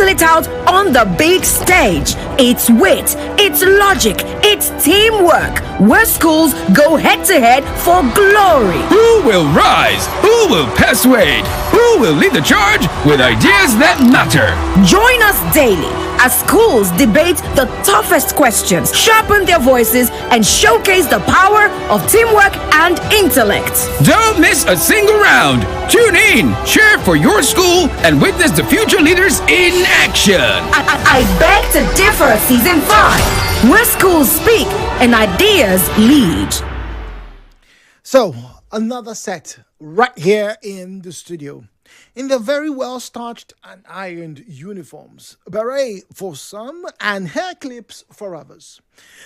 battle it out on the big stage. It's wit, it's logic, it's teamwork, where schools go head-to-head for glory. Who will rise? Who will persuade? Who will lead the charge with ideas that matter? Join us daily as schools debate the toughest questions, sharpen their voices, and showcase the power of teamwork and intellect. Don't miss a single round. Tune in, cheer for your school, and witness the future leaders in action. I beg to differ, Season 5, where schools speak and ideas lead. So, another set right here in the studio. In their very well starched and ironed uniforms, beret for some and hair clips for others.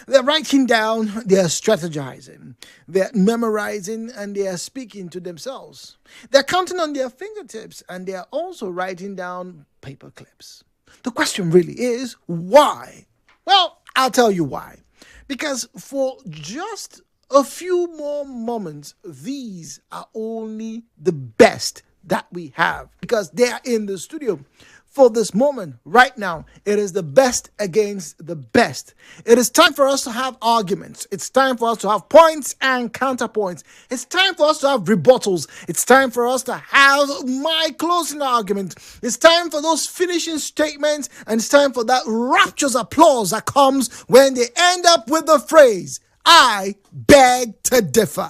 They're writing down, they're strategizing, they're memorizing, and they are speaking to themselves. They're counting on their fingertips and they're also writing down paper clips. The question really is, why? Well, I'll tell you why. Because for just a few more moments, these are only the best that we have, because they are in the studio for this moment right now. It is the best against the best. It is time for us to have arguments. It's time for us to have points and counterpoints. It's time for us to have rebuttals. It's time for us to have my closing argument. It's time for those finishing statements, and it's time for that rapturous applause that comes when they end up with the phrase, "I beg to differ."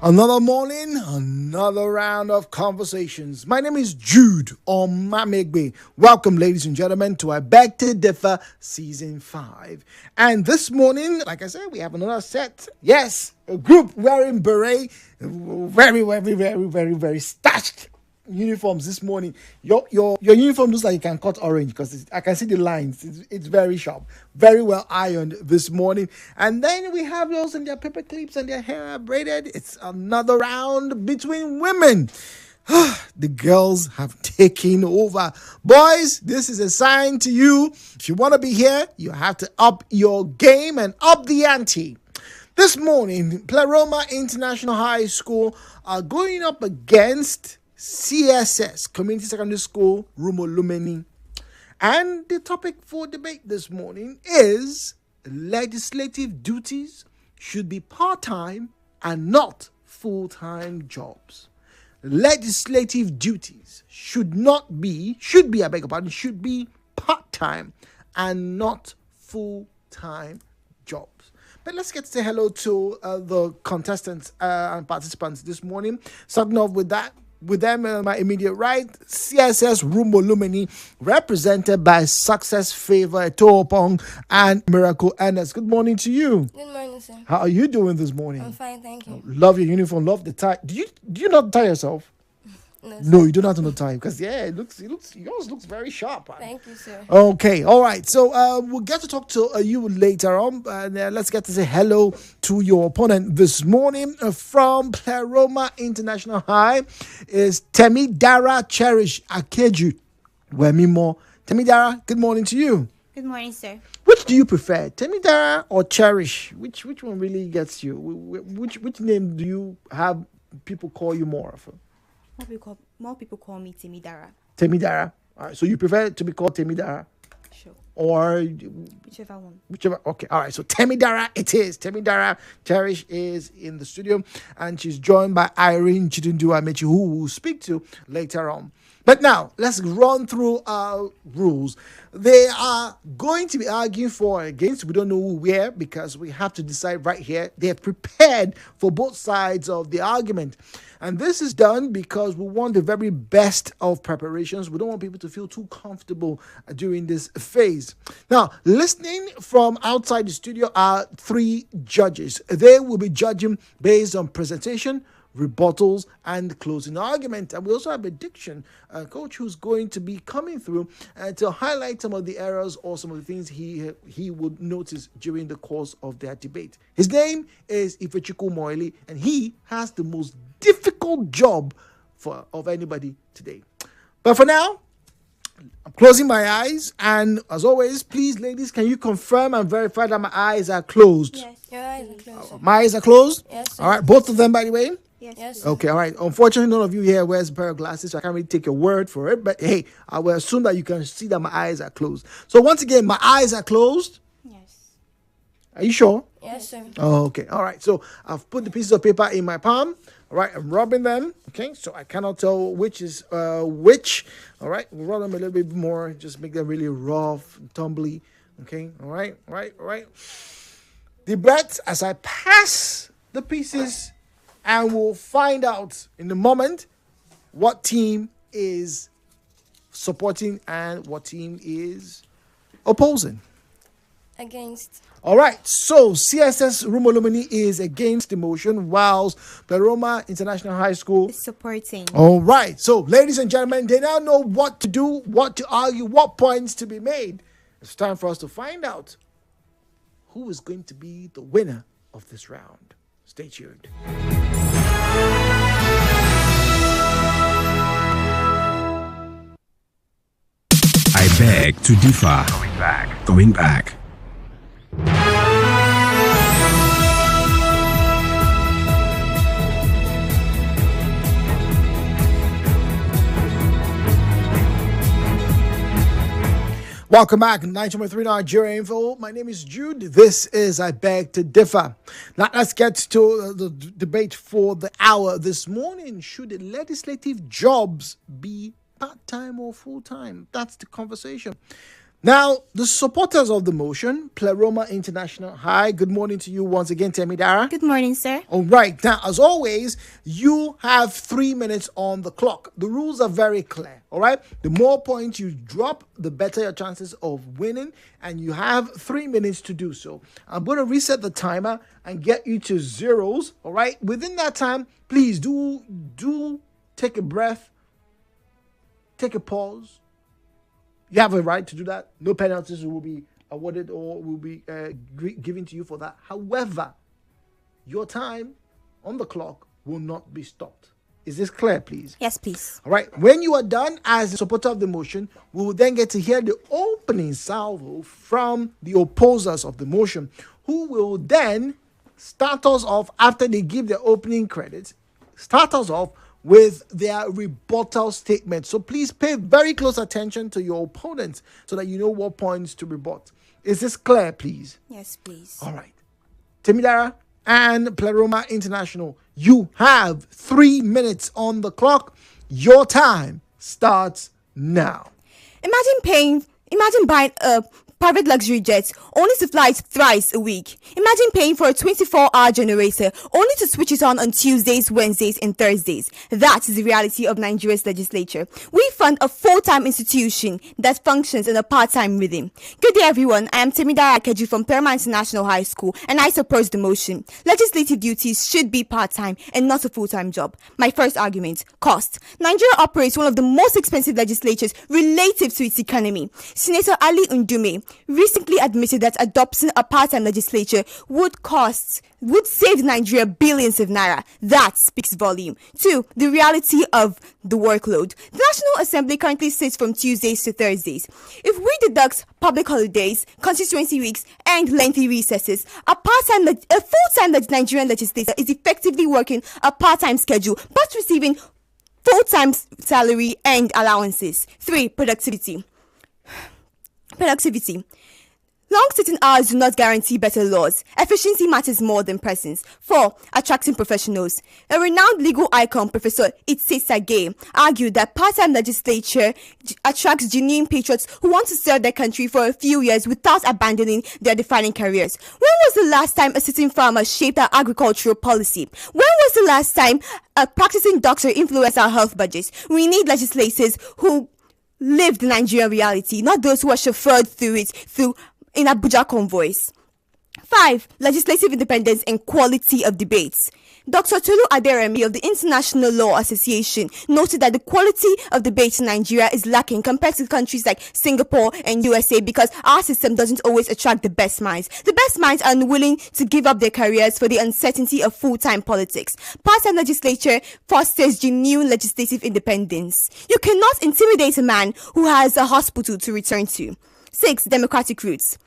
Another morning, another round of conversations. My name is Jude Omamegbe. Welcome, ladies and gentlemen, to I Beg to Differ Season 5. And this morning, like I said, we have another set. Yes, a group wearing beret, very starched uniforms this morning. Your uniform looks like you can cut orange because I can see the lines. It's very sharp, very well ironed this morning. And then we have those in their paper clips and their hair braided. It's another round between women. The girls have taken over. Boys, this is a sign to you. If you want to be here, you have to up your game and up the ante. This morning, Pleroma International High School are going up against CSS, Community Secondary School, Rumolumeni. And the topic for debate this morning is legislative duties should be part-time and not full-time jobs. Legislative duties should be part-time and not full-time jobs. But let's get to say hello to the contestants and participants this morning. Starting off with them on my immediate right, CSS Rumolumeni, represented by Success, Favour, Etopobong, and Miracle Ernest. Good morning to you. Good morning, sir. How are you doing this morning? I'm fine, thank you. Love your uniform, love the tie. Do you not tie yourself? No, you do not have to tie, because yours looks very sharp. Thank you, sir. Okay, all right. So we'll get to talk to you later on. Let's get to say hello to your opponent this morning from Pleroma International High is Temidara Cherish Akeju-Wemimo. Temidara, good morning to you. Good morning, sir. Which do you prefer, Temidara or Cherish? Which one really gets you? Which name do you have people call you more of? More people call me Temidara. Temidara. All right. So you prefer to be called Temidara? Sure. Or whichever one. Okay. All right. So Temidara it is. Temidara Cherish is in the studio, and she's joined by Irene, Chijindu, Amaechi, who we'll speak to later on. But now, let's run through our rules. They are going to be arguing for or against. We don't know where, because we have to decide right here. They are prepared for both sides of the argument. And this is done because we want the very best of preparations. We don't want people to feel too comfortable during this phase. Now, listening from outside the studio are 3 judges. They will be judging based on presentation, rebuttals, and closing argument. And we also have a diction coach who's going to be coming through to highlight some of the errors or some of the things he would notice during the course of their debate. His name is Ifechukwu, and he has the most difficult job of anybody today. But for now, I'm closing my eyes, and as always, please, ladies, can you confirm and verify that my eyes are closed? Yes. Your eyes are closed. My eyes are closed? Yes, sir. All right, both of them, by the way? Yes. Okay, all right. Unfortunately, none of you here wears a pair of glasses, so I can't really take your word for it. But hey, I will assume that you can see that my eyes are closed. So once again, my eyes are closed. Yes. Are you sure? Yes, sir. Oh, okay. All right. So I've put the pieces of paper in my palm. All right. I'm rubbing them. Okay. So I cannot tell which is which. All right. We'll rub them a little bit more. Just make them really rough and tumbly. Okay. All right. All right. All right. The breath as I pass the pieces, and we'll find out in a moment what team is supporting and what team is opposing. Against. All right, so CSS Rumolumeni is against the motion, whilst Pleroma International High School It's supporting. All right, so ladies and gentlemen, they now know what to do, what to argue, what points to be made. It's time for us to find out who is going to be the winner of this round. Stay tuned. I beg to differ. Going back. Welcome back, 9.3 Nigeria Info. My name is Jude. This is I Beg to Differ. Now let's get to the debate for the hour this morning. Should the legislative jobs be part-time or full-time? That's the conversation. Now, the supporters of the motion, Pleroma International High, good morning to you once again, Temidara. Good morning, sir. All right. Now, as always, you have 3 minutes on the clock. The rules are very clear. All right. The more points you drop, the better your chances of winning. And you have 3 minutes to do so. I'm going to reset the timer and get you to zeros. All right. Within that time, please do take a breath. Take a pause. You have a right to do that. No penalties will be awarded or will be given to you for that. However, your time on the clock will not be stopped. Is this clear, please? Yes, please. All right. When you are done as the supporter of the motion, we will then get to hear the opening salvo from the opposers of the motion, who will then start us off after they give their opening credits, start us off with their rebuttal statement. So please pay very close attention to your opponents so that you know what points to rebut. Is this clear, please? Yes, please. All right. Temidara and Pleroma International, you have 3 minutes on the clock. Your time starts now. Imagine buying a private luxury jet only to fly it thrice a week. Imagine paying for a 24-hour generator only to switch it on Tuesdays, Wednesdays, and Thursdays. That is the reality of Nigeria's legislature. We fund a full-time institution that functions in a part-time rhythm. Good day, everyone. I am Temidara Akeju from Pleroma International High School, and I support the motion. Legislative duties should be part-time and not a full-time job. My first argument: cost. Nigeria operates one of the most expensive legislatures relative to its economy. Senator Ali Ndume recently admitted that adopting a part-time legislature would save Nigeria billions of naira. That speaks volume. 2. The reality of the workload. The National Assembly currently sits from Tuesdays to Thursdays. If we deduct public holidays, constituency weeks, and lengthy recesses, a full-time Nigerian legislator is effectively working a part-time schedule but receiving full-time salary and allowances. 3. Productivity. Long sitting hours do not guarantee better laws. Efficiency matters more than presence. 4. Attracting professionals. A renowned legal icon, Professor Sage, argued that part-time legislature attracts genuine patriots who want to serve their country for a few years without abandoning their defining careers. When was the last time a sitting farmer shaped our agricultural policy? When was the last time a practicing doctor influenced our health budgets? We need legislators who live the Nigerian reality, not those who are chauffeured through in Abuja convoys. 5. Legislative independence and quality of debates. Dr. Tolu Aderemi of the International Law Association noted that the quality of debate in Nigeria is lacking compared to countries like Singapore and USA because our system doesn't always attract the best minds. The best minds are unwilling to give up their careers for the uncertainty of full-time politics. Part-time legislature fosters genuine legislative independence. You cannot intimidate a man who has a hospital to return to. 6. Democratic roots.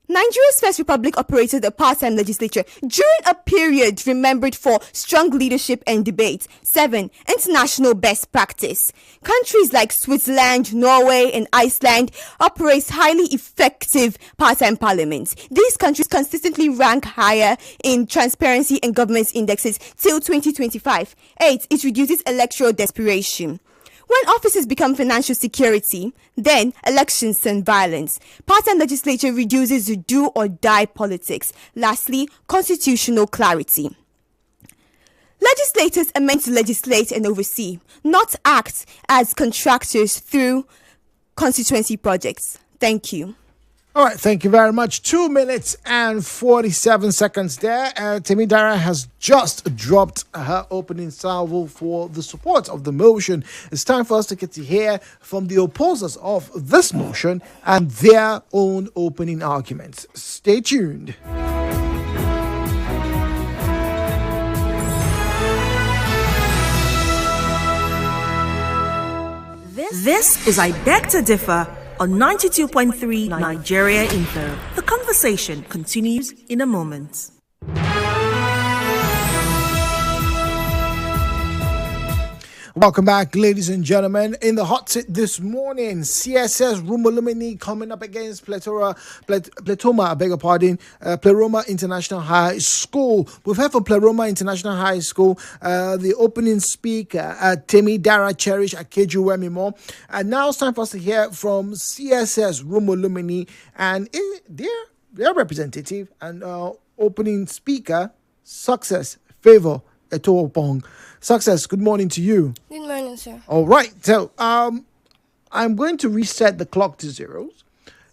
Nigeria's first republic operated a part-time legislature during a period remembered for strong leadership and debate. 7. International best practice. Countries like Switzerland, Norway, and Iceland operate highly effective part-time parliaments. These countries consistently rank higher in transparency and governance indexes till 2025. 8. It reduces electoral desperation. When offices become financial security, then elections turn violence. Part-time legislature reduces the do-or-die politics. Lastly, constitutional clarity. Legislators are meant to legislate and oversee, not act as contractors through constituency projects. Thank you. All right, thank you very much. 2 minutes and 47 seconds there. Temidara has just dropped her opening salvo for the support of the motion. It's time for us to get to hear from the opposers of this motion and their own opening arguments. Stay tuned. This is I Beg to Differ on 92.3 Nigeria Info. The conversation continues in a moment. Welcome back, ladies and gentlemen. In the hot seat this morning, CSS Rumolumeni coming up against Pleroma, Pleroma International High School. We've heard from Pleroma International High School, the opening speaker, Temidara, Cherish, Akeju-Wemimo. And now it's time for us to hear from CSS Rumolumeni and their representative and opening speaker, Success, Favour, Etopobong. Success, good morning to you. Good morning, sir. All right. So I'm going to reset the clock to zeros.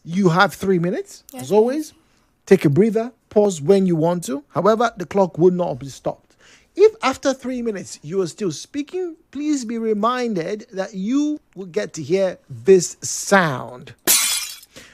You have 3 minutes, Yes, as always. Take a breather, pause when you want to. However, the clock will not be stopped. If after 3 minutes you are still speaking, please be reminded that you will get to hear this sound.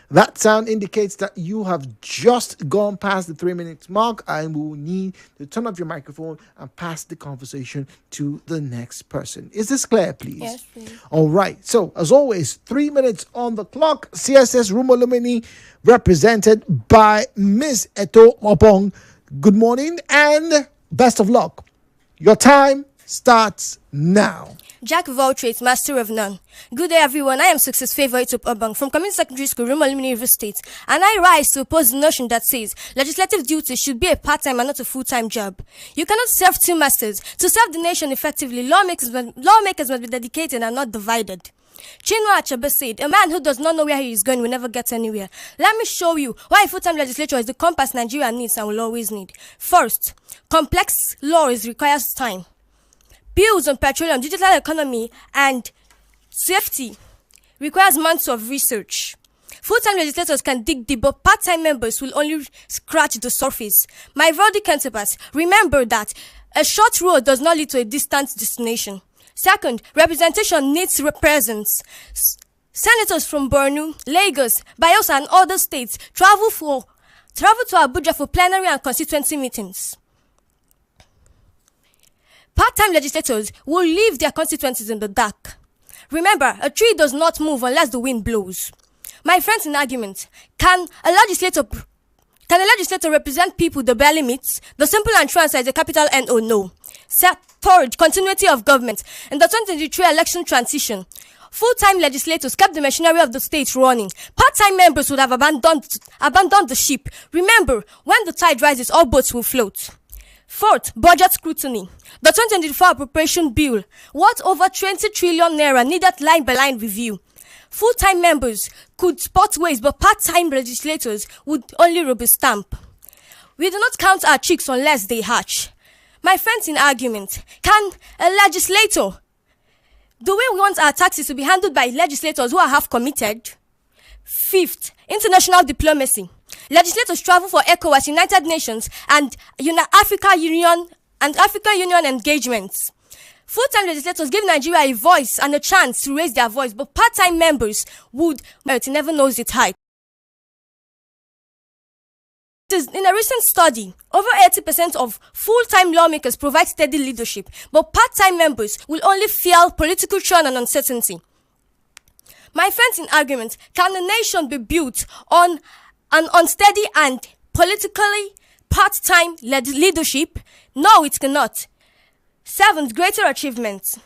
That sound indicates that you have just gone past the 3 minutes mark and will need to turn off your microphone and pass the conversation to the next person. Is this clear, please? Yes, please. All right. So, as always, 3 minutes on the clock. CSS Rumolumeni, represented by Miss Etopobong. Good morning and best of luck. Your time starts now. Jack of all trades, master of none. Good day, everyone. I am Success Favour Etopobong from Community Secondary School, Rumolumeni, River State, and I rise to oppose the notion that says legislative duties should be a part-time and not a full-time job. You cannot serve two masters. To serve the nation effectively, lawmakers must be dedicated and not divided. Chinua Achebe said, a man who does not know where he is going will never get anywhere. Let me show you why a full-time legislature is the compass Nigeria needs and will always need. First, complex laws requires time. Bills on petroleum, digital economy, and safety requires months of research. Full-time legislators can dig deep, but part-time members will only scratch the surface. My worthy counterparts, remember that a short road does not lead to a distant destination. Second, representation needs presence. Senators from Borno, Lagos, Bayelsa, and other states travel to Abuja for plenary and constituency meetings. Part-time legislators will leave their constituencies in the dark. Remember, a tree does not move unless the wind blows. My friends in argument, can a legislator represent people the barely meets? The simple and true answer is a capital N or no. Third, continuity of government. In the 2023 election transition, full-time legislators kept the machinery of the state running. Part-time members would have abandoned the ship. Remember, when the tide rises, all boats will float. Fourth, budget scrutiny. The 2024 appropriation bill, worth over 20 trillion naira, needed line-by-line review. Full-time members could spot ways, but part-time legislators would only rubber stamp. We do not count our chicks unless they hatch. My friends in argument, can a legislator? Do we want our taxes to be handled by legislators who are half committed? Fifth, international diplomacy. Legislators travel for ECOWAS, United Nations, and African Union engagements. Full-time legislators give Nigeria a voice and a chance to raise their voice, but part-time members would never knows its height. In a recent study, over 80% of full-time lawmakers provide steady leadership, but part-time members will only feel political churn and uncertainty. My friends, in argument, can a nation be built on an unsteady and politically part-time leadership? No, it cannot. 7th, greater achievements.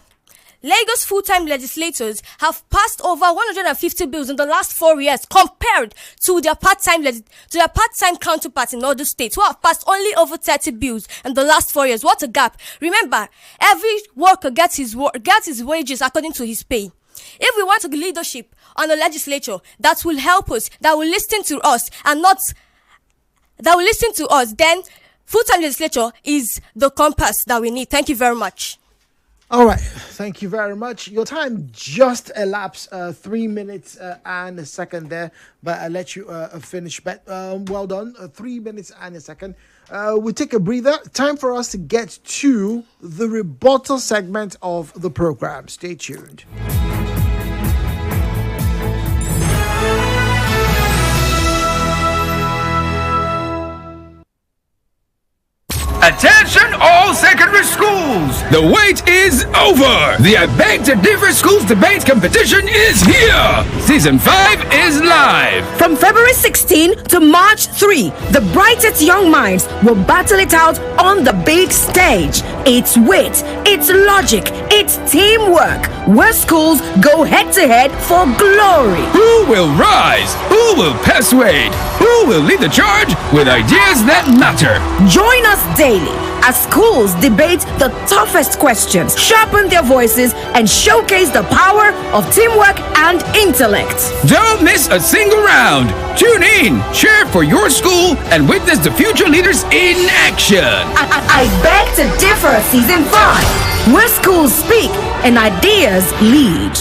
Lagos full-time legislators have passed over 150 bills in the last 4 years compared to their part-time counterparts in other states who have passed only over 30 bills in the last 4 years. What a gap. Remember, every worker gets his wages according to his pay. If we want a leadership on the legislature that will help us, that will listen to us, then full-time legislature is the compass that we need. Thank you very much. All right, thank you very much. Your time just elapsed 3 minutes and a second there, but I'll let you finish. But well done, 3 minutes and a second. We'll take a breather. Time for us to get to the rebuttal segment of the program. Stay tuned. Attention all secondary schools! The wait is over! The I Beg to Differ Schools Debate Competition is here! Season 5 is live! From February 16 to March 3, the brightest young minds will battle it out on the big stage. It's wit, it's logic, it's teamwork, where schools go head-to-head for glory. Who will rise? Who will persuade? Who will lead the charge with ideas that matter? Join us daily as schools debate the toughest questions, sharpen their voices, and showcase the power of teamwork and intellect. Don't miss a single round. Tune in, cheer for your school, and witness the future leaders in action. I Beg to Differ Season 5, where schools speak and ideas lead.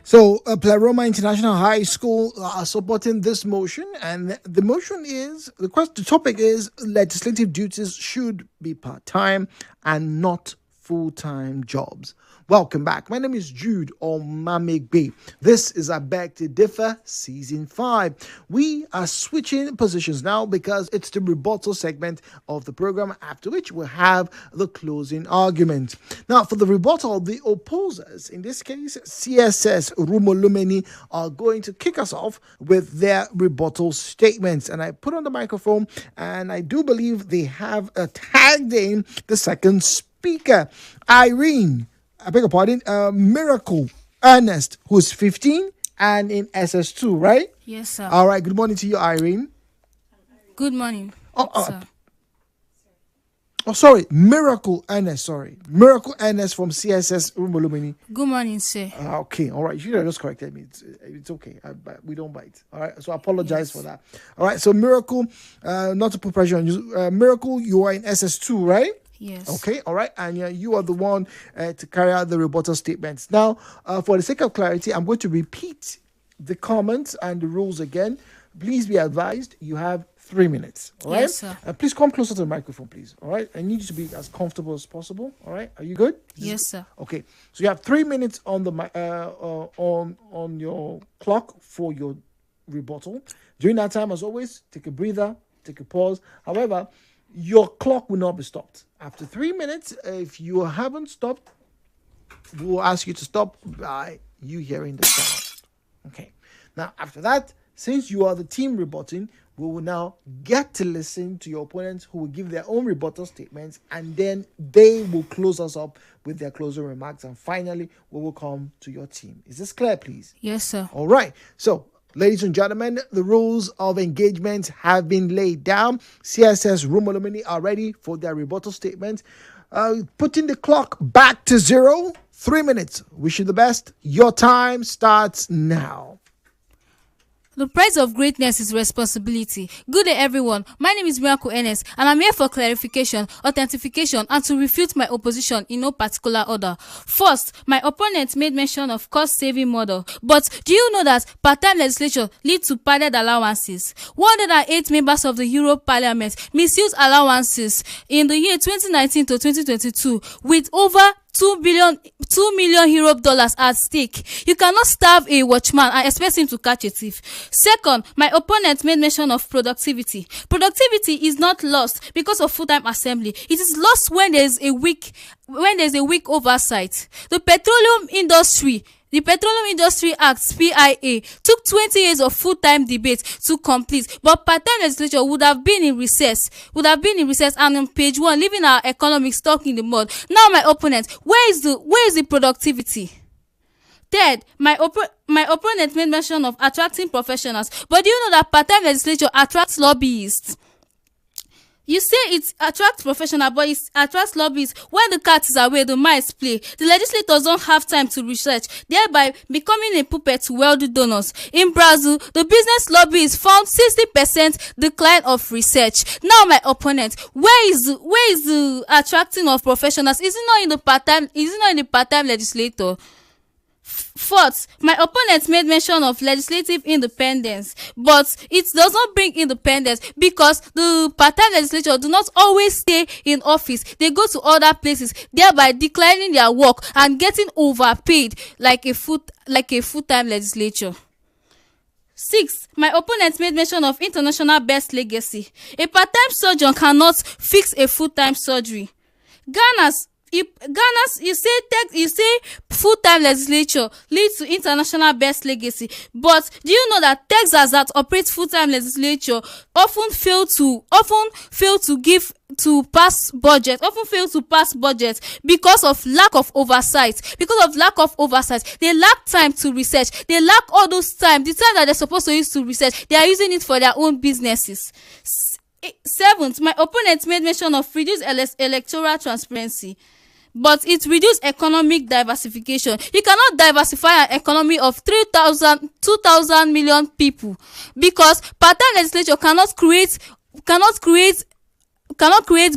So, Pleroma International High School are supporting this motion, and the motion is the topic is legislative duties should be part-time and not full-time jobs. Welcome back. My name is Jude Omamegbe. This is I Beg to Differ Season 5. We are switching positions now because it's the rebuttal segment of the program, after which we'll have the closing argument. Now, for the rebuttal, the opposers, in this case, CSS Rumolumeni, are going to kick us off with their rebuttal statements. And I put on the microphone, and I do believe they have tagged in the second speaker, Irene. I beg your pardon, Miracle Ernest, who's 15 and in SS2, right? Yes, sir. All right, good morning to you, Irene. Good morning, sir. Sorry, Miracle Ernest, Miracle Ernest from CSS Rumolumeni. Good morning, sir. Okay, all right, you should have just corrected me. It's okay, we don't bite. All right, so I apologize for that. All right, so Miracle, not to put pressure on you, Miracle, you are in SS2, right? Yes. Okay, all right, and you are the one to carry out the rebuttal statements. Now, for the sake of clarity, I'm going to repeat the comments and the rules again. Please be advised, you have 3 minutes, all right? Yes, sir. Please come closer to the microphone, please, all right? I need you to be as comfortable as possible, all right? Are you good? Yes, sir. Okay, so you have 3 minutes on the on your clock for your rebuttal. During that time, as always, take a breather, take a pause. However, your clock will not be stopped. After 3 minutes, if you haven't stopped, we'll ask you to stop by you hearing the sound. Okay. Now, after that, since you are the team rebutting, we will now get to listen to your opponents who will give their own rebuttal statements, and then they will close us up with their closing remarks. And finally, we will come to your team. Is this clear, please? Yes, sir. All right. So, ladies and gentlemen, the rules of engagement have been laid down. CSS Rumolumeni are ready for their rebuttal statement. putting the clock back to 0. 3 minutes. Wish you the best. Your time starts now. The price of greatness is responsibility. Good day, everyone. My name is Ernest, and I'm here for clarification, authentication, and to refute my opposition in no particular order. First, my opponent made mention of cost-saving model, but do you know that part-time legislation leads to padded allowances? 108 members of the Europe Parliament misused allowances in the year 2019 to 2022 with over 2 million Europe dollars at stake. You cannot starve a watchman and expect him to catch a thief. Second, my opponent made mention of productivity. Productivity is not lost because of full-time assembly. It is lost when there is a weak oversight. The Petroleum Industry Act (PIA) took 20 years of full-time debate to complete, but part-time legislature would have been in recess and on page 1, leaving our economy stuck in the mud. Now, my opponent, where is the productivity? Third, my opponent made mention of attracting professionals, but do you know that part-time legislature attracts lobbyists? You say it attracts professionals, but it attracts lobbyists. When the cat is away, the mice play. The legislators don't have time to research, thereby becoming a puppet to wealthy donors. In Brazil, the business lobbyists found 60% decline of research. Now, my opponent, where is the attracting of professionals? Is it not in the part-time legislator? Fourth, my opponent made mention of legislative independence, but it does not bring independence because the part-time legislature do not always stay in office. They go to other places, thereby declining their work and getting overpaid like a full-time legislature. Six, my opponent made mention of international best legacy. A part-time surgeon cannot fix a full-time surgery. You say full-time legislature leads to international best legacy, but do you know that Texas that operates full-time legislature often fail to pass budget because of lack of oversight. They lack time to research. They lack all those time. The time that they're supposed to use to research, they are using it for their own businesses. Seventh, my opponent made mention of reduced electoral transparency, but it reduced economic diversification. You cannot diversify an economy of 2,000 million people because part-time legislature cannot create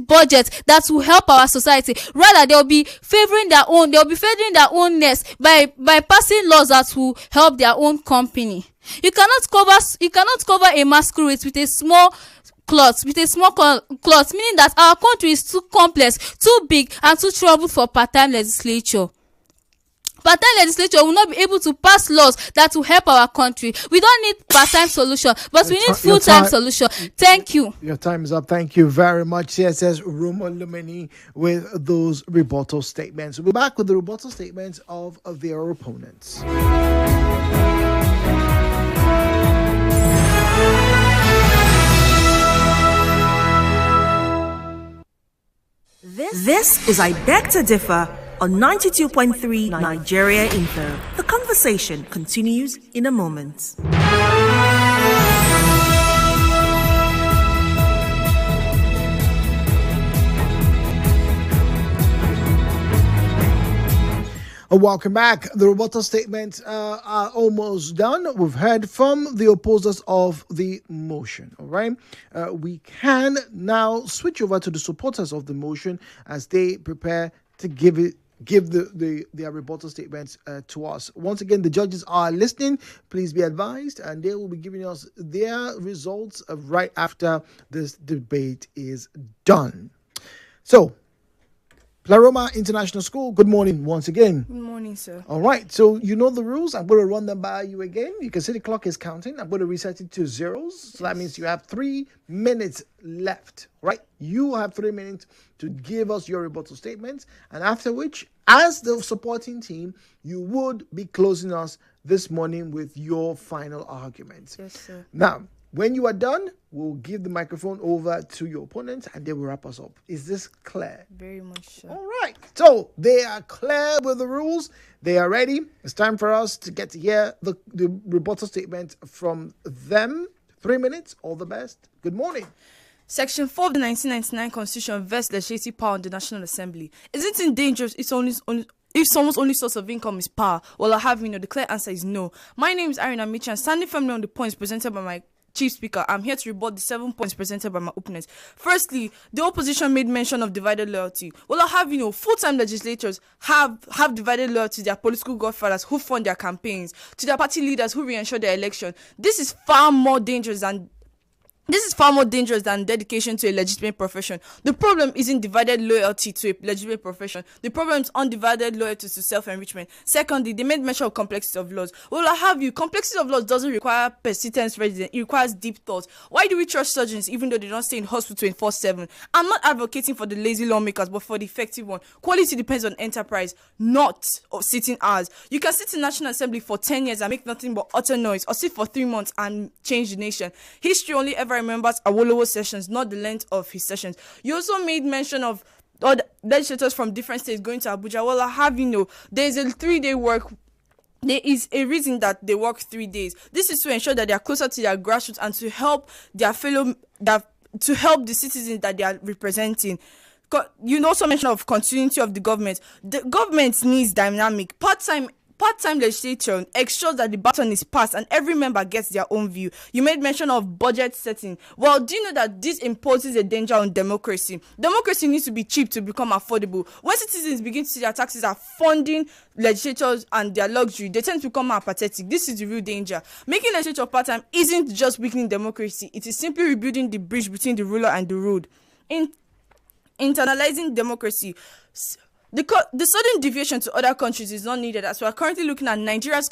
budget that will help our society. Rather, they'll be favoring their own nest by passing laws that will help their own company. You cannot cover a masquerade with a small cloth, meaning that our country is too complex, too big, and too troubled for part-time legislature. Part-time legislature will not be able to pass laws that will help our country. We don't need part-time solution, but we need full-time solution. Thank you. Your time is up. Thank you very much, CSS Rumolumeni, with those rebuttal statements. We'll be back with the rebuttal statements of their opponents. This is I Beg to Differ on 92.3 Nigeria Info. The conversation continues in a moment. Welcome back. The rebuttal statements are almost done. We've heard from the opposers of the motion. All right. We can now switch over to the supporters of the motion as they prepare to give their rebuttal statements to us. Once again, the judges are listening. Please be advised, and they will be giving us their results right after this debate is done. So, Pleroma International School, good morning once again. Good morning, sir. All right, so you know the rules. I'm going to run them by you again. You can see the clock is counting. I'm going to reset it to zeros. So that means you have 3 minutes left, right? You have 3 minutes to give us your rebuttal statements. And after which, as the supporting team, you would be closing us this morning with your final arguments. Yes, sir. Now, when you are done, we'll give the microphone over to your opponent and they will wrap us up. Is this clear? Very much so. All right. So they are clear with the rules. They are ready. It's time for us to get to hear the rebuttal statement from them. 3 minutes. All the best. Good morning. Section 4 of the 1999 Constitution vests legislative power on the National Assembly. Isn't it dangerous if someone's only source of income is power? Well, the clear answer is no. My name is Irene, Amaechi, and standing firmly on the points presented by my Chief Speaker, I'm here to rebut the 7 points presented by my opponents. Firstly, the opposition made mention of divided loyalty. Well, full-time legislators have divided loyalty to their political godfathers who fund their campaigns, to their party leaders who reensure their election. This is far more dangerous than dedication to a legitimate profession. The problem isn't divided loyalty to a legitimate profession. The problem is undivided loyalty to self-enrichment. Secondly, they made mention of complexity of laws. Well, complexity of laws doesn't require persistence residence. It requires deep thought. Why do we trust surgeons even though they don't stay in hospital 24/7? I'm not advocating for the lazy lawmakers, but for the effective one. Quality depends on enterprise, not of sitting hours. You can sit in National Assembly for 10 years and make nothing but utter noise, or sit for 3 months and change the nation. History only ever remembers Awolowo's sessions, not the length of his sessions. You also made mention of other legislators from different states going to Abuja. Well, there's a 3-day work. There is a reason that they work 3 days. This is to ensure that they are closer to their grassroots and to help their to help the citizens that they are representing. You also mentioned of continuity of the government. The government needs dynamic. Part-time legislation ensures that the baton is passed and every member gets their own view. You made mention of budget setting. Well, do you know that this imposes a danger on democracy? Democracy needs to be cheap to become affordable. When citizens begin to see their taxes are funding legislators and their luxury, they tend to become apathetic. This is the real danger. Making legislature part-time isn't just weakening democracy. It is simply rebuilding the bridge between the ruler and the ruled. Internalizing democracy. The sudden deviation to other countries is not needed, as we are currently looking at Nigeria's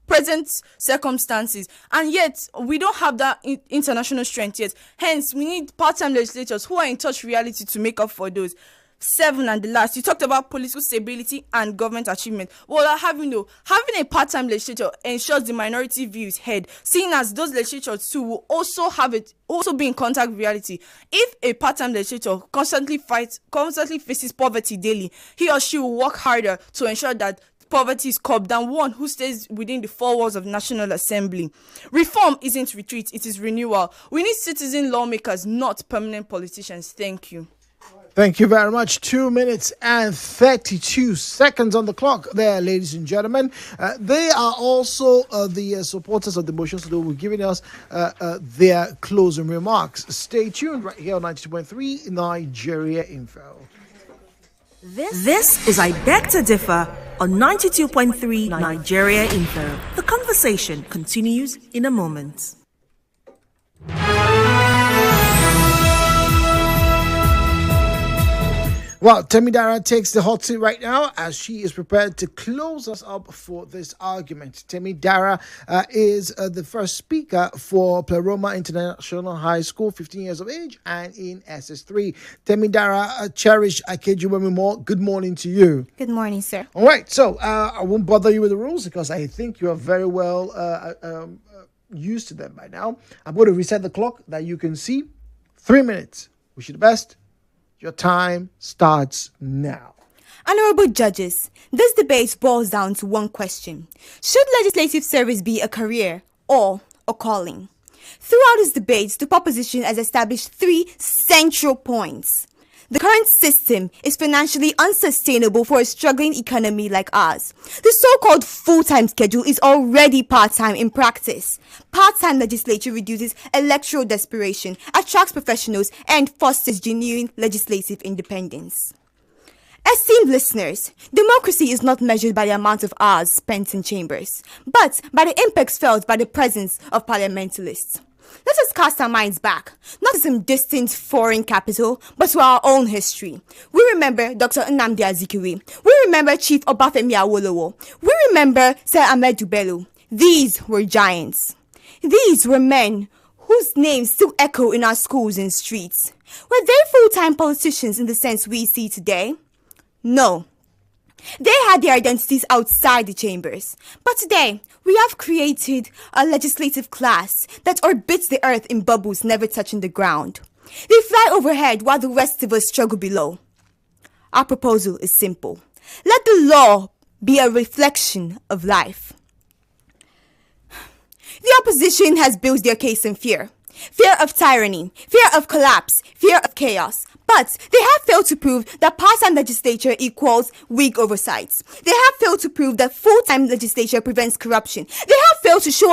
present circumstances, and yet we don't have that international strength yet. Hence, we need part-time legislators who are in touch with reality to make up for those. 7 and the last, you talked about political stability and government achievement. Well, having a part-time legislature ensures the minority view is heard, seeing as those legislators too will also be in contact with reality. If a part-time legislator constantly faces poverty daily, he or she will work harder to ensure that poverty is curbed than one who stays within the 4 walls of the National Assembly. Reform isn't retreat, it is renewal. We need citizen lawmakers, not permanent politicians. Thank you. Thank you very much. 2 minutes and 32 seconds on the clock there, ladies and gentlemen. They are also the supporters of the motion, so they will be giving us their closing remarks. Stay tuned right here on 92.3 Nigeria Info. This is I Beg to Differ on 92.3 Nigeria Info. The conversation continues in a moment. Well, Temidara takes the hot seat right now as she is prepared to close us up for this argument. Temidara is the first speaker for Pleroma International High School, 15 years of age, and in SS3. Temidara, Cherish, Akeju-Wemimo, good morning to you. Good morning, sir. All right, so I won't bother you with the rules because I think you are very well used to them by now. I'm going to reset the clock that you can see. 3 minutes. Wish you the best. Your time starts now. Honorable judges, this debate boils down to one question. Should legislative service be a career or a calling? Throughout this debate, the proposition has established 3 central points. The current system is financially unsustainable for a struggling economy like ours. The so-called full-time schedule is already part-time in practice. Part-time legislature reduces electoral desperation, attracts professionals, and fosters genuine legislative independence. Esteemed listeners, democracy is not measured by the amount of hours spent in chambers, but by the impacts felt by the presence of parliamentalists. Let us cast our minds back, not to some distant foreign capital, but to our own history. We remember Dr. Nnamdi Azikiwe. We remember Chief Obafemi Awolowo. We remember Sir Ahmedu Bello. These were giants. These were men whose names still echo in our schools and streets. Were they full-time politicians in the sense we see today? No. They had their identities outside the chambers. But today, we have created a legislative class that orbits the earth in bubbles never touching the ground. They fly overhead while the rest of us struggle below. Our proposal is simple. Let the law be a reflection of life. The opposition has built their case in fear. fear of tyranny, fear of collapse, fear of chaos. But they have failed to prove that part-time legislature equals weak oversight. They have failed to prove that full-time legislature prevents corruption. They have failed to show